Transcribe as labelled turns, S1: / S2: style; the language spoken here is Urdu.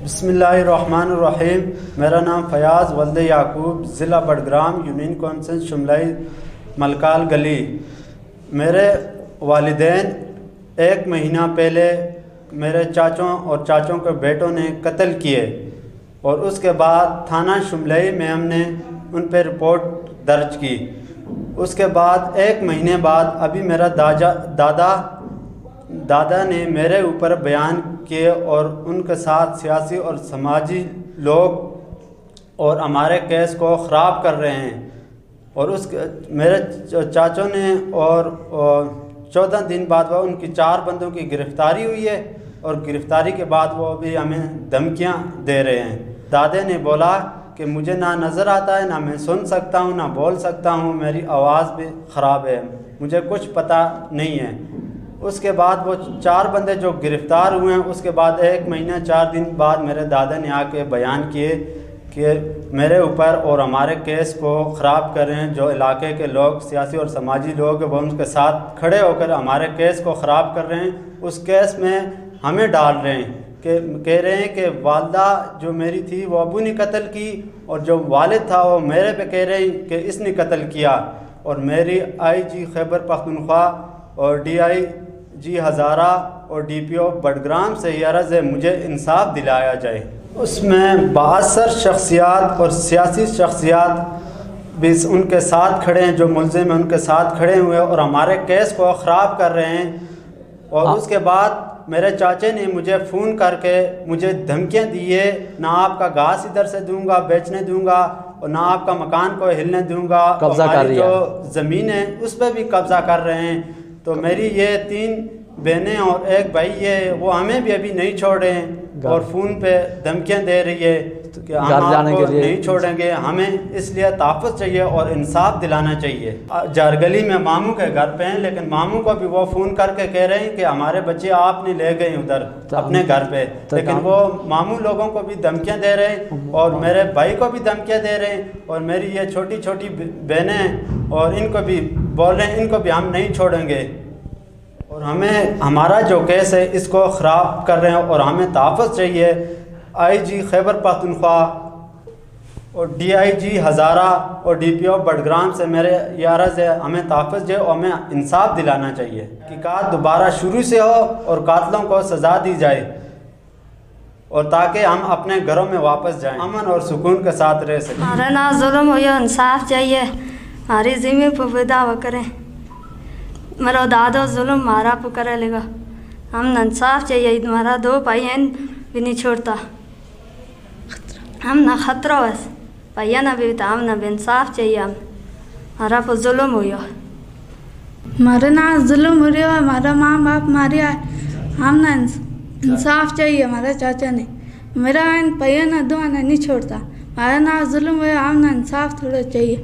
S1: بسم اللہ الرحمن الرحیم۔ میرا نام فیاض ولد یعقوب، ضلع بڑگرام، یونین کونسل شملائی، ملکال گلی۔ میرے والدین 1 مہینہ پہلے میرے چاچوں اور چاچوں کے بیٹوں نے قتل کیے، اور اس کے بعد تھانہ شملائی میں ہم نے ان پہ رپورٹ درج کی۔ اس کے بعد 1 مہینے بعد ابھی میرا دادا نے میرے اوپر بیان کیے، اور ان کے ساتھ سیاسی اور سماجی لوگ اور ہمارے کیس کو خراب کر رہے ہیں۔ اور میرے چاچوں نے اور 14 دن بعد وہ ان کی 4 بندوں کی گرفتاری ہوئی ہے، اور گرفتاری کے بعد وہ بھی ہمیں دھمکیاں دے رہے ہیں۔ دادے نے بولا کہ مجھے نہ نظر آتا ہے، نہ میں سن سکتا ہوں، نہ بول سکتا ہوں، میری آواز بھی خراب ہے، مجھے کچھ پتہ نہیں ہے۔ اس کے بعد وہ 4 بندے جو گرفتار ہوئے ہیں، اس کے بعد 1 مہینہ 4 دن بعد میرے دادا نے آ کے بیان کیے کہ میرے اوپر اور ہمارے کیس کو خراب کر رہے ہیں۔ جو علاقے کے لوگ، سیاسی اور سماجی لوگ ہیں، وہ ان کے ساتھ کھڑے ہو کر ہمارے کیس کو خراب کر رہے ہیں۔ اس کیس میں ہمیں ڈال رہے ہیں کہ کہہ رہے ہیں کہ والدہ جو میری تھی وہ ابو نے قتل کی، اور جو والد تھا وہ میرے پہ کہہ رہے ہیں کہ اس نے قتل کیا۔ اور میری IG خیبر پختونخوا اور DIG ہزارہ اور DPO بڑگرام سے یہ عرض ہے مجھے انصاف دلایا جائے۔ اس میں بااثر شخصیات اور سیاسی شخصیات بھی ان کے ساتھ کھڑے ہیں، جو ملزم ہیں ان کے ساتھ کھڑے ہوئے اور ہمارے کیس کو خراب کر رہے ہیں۔ اور اس کے بعد میرے چاچے نے مجھے فون کر کے مجھے دھمکیاں دی ہے، نہ آپ کا گھاس ادھر سے دوں گا، بیچنے دوں گا، اور نہ آپ کا مکان کو ہلنے دوں گا، ہماری جو زمین ہے اس پہ بھی قبضہ کر رہے ہیں۔ تو میری یہ 3 بہنیں اور 1 بھائی ہے، وہ ہمیں بھی ابھی نہیں چھوڑ رہے ہیں، اور فون پہ دھمکیاں دے رہی ہے کہ ہم آپ کو نہیں چھوڑیں گے۔ ہمیں اس لیے تحفظ چاہیے اور انصاف دلانا چاہیے۔ جارگلی میں ماموں کے گھر پہ ہیں، لیکن ماموں کو بھی وہ فون کر کے کہہ رہے ہیں کہ ہمارے بچے آپ نے لے گئے ادھر اپنے گھر پہ، لیکن وہ ماموں لوگوں کو بھی دھمکیاں دے رہے ہیں، اور میرے بھائی کو بھی دھمکیاں دے رہے ہیں، اور میری یہ چھوٹی چھوٹی بہنیں اور ان کو بھی بول رہے ہیں ان کو بھی ہم نہیں چھوڑیں گے، اور ہمیں ہمارا جو کیس ہے اس کو خراب کر رہے ہیں، اور ہمیں تحفظ چاہیے۔ IG خیبر پختونخوا اور DIG ہزارہ اور DPO بڑگرام سے میرے یہ عرض ہے ہمیں تحفظ دے اور ہمیں انصاف دلانا چاہیے۔ تحقیقات دوبارہ شروع سے ہو اور قاتلوں کو سزا دی جائے، اور تاکہ ہم اپنے گھروں میں واپس جائیں، امن اور سکون کے ساتھ رہ سکیں۔
S2: ہمارا نا ظلم ہو یا انصاف چاہیے، ہماری ذمہ پہ دعویٰ کریں، میرا دادا ظلم مارا پکڑے لے گا، ہم انصاف چاہیے۔ ہمارا 2 بھائی ہیں بھی نہیں چھوڑتا، ہم نہ خطرہ بس بھیا نہ بھی ہم نہ انصاف چاہیے، ہمارا پہ ظلم ہو یا
S3: ہمارے نا ظلم ہو رہا ہے، ہمارا ماں باپ مارے آئے، ہم نہ انصاف چاہیے۔ ہمارے چاچا نے میرا بھیا نہ 2 نہ نہیں چھوڑتا، ہمارا نا ظلم ہوا، ہم نہ انصاف تھوڑا چاہیے۔